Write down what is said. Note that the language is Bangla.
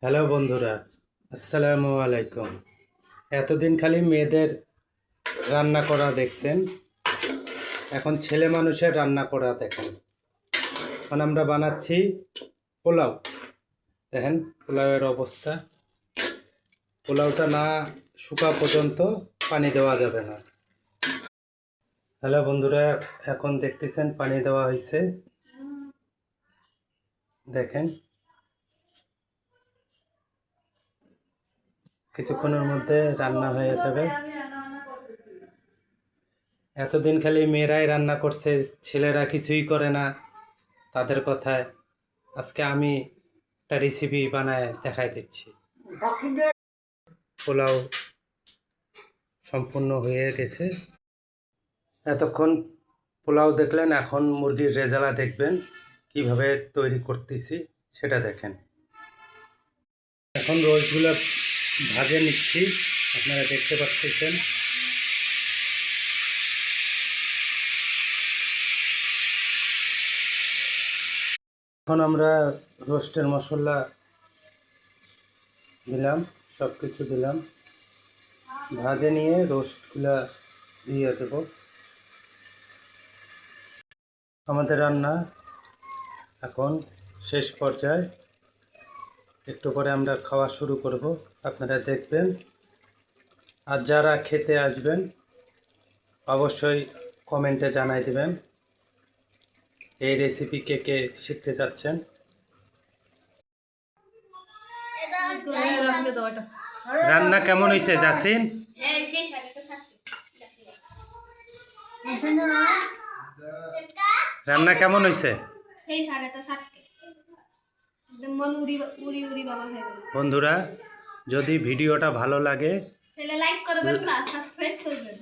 হ্যালো বন্ধুরা, আসসালামু আলাইকুম। এতদিন খালি মেয়েদের রান্না করা দেখছেন, এখন ছেলে মানুষের রান্না করা দেখেন। এখন আমরা বানাচ্ছি পোলাও। দেখেন পোলাওয়ের অবস্থা। পোলাওটা না শুকা পর্যন্ত পানি দেওয়া যাবে না। হ্যালো বন্ধুরা, এখন দেখতেছেন পানি দেওয়া হয়েছে। দেখেন কিছুক্ষণের মধ্যে রান্না হয়ে যাবে। এতদিন খালি মেয়েরাই রান্না করছে, ছেলেরা কিছুই করে না তাদের কথায়। আজকে আমি একটা রেসিপি বানায় দেখাই দিচ্ছি। পোলাও সম্পূর্ণ হয়ে গেছে। এতক্ষণ পোলাও দেখলেন, এখন মুরগির রেজালা দেখবেন কিভাবে তৈরি করতেছি সেটা দেখেন। এখন রোজগুলো ভাজে নিচ্ছি, আপনারা দেখতে পাচ্ছেন। এখন আমরা রোস্টের মশলা দিলাম, সব কিছু দিলাম, ভাজে নিয়ে রোস্টগুলা দিয়ে দেব। আমাদের রান্না এখন শেষ পর্যায়ে, একটু পরে আমরা খাওয়া শুরু করব, আপনারা দেখবেন। আর যারা খেতে আসবেন অবশ্যই কমেন্টে জানাই দেবেন এই রেসিপি কে কে শিখতে যাচ্ছেন। রান্না কেমন হয়েছে জাসিন? রান্না কেমন হয়েছে বন্ধুরা? যদি ভিডিওটা ভালো লাগে তাহলে লাইক করবেন না সাবস্ক্রাইব করবেন।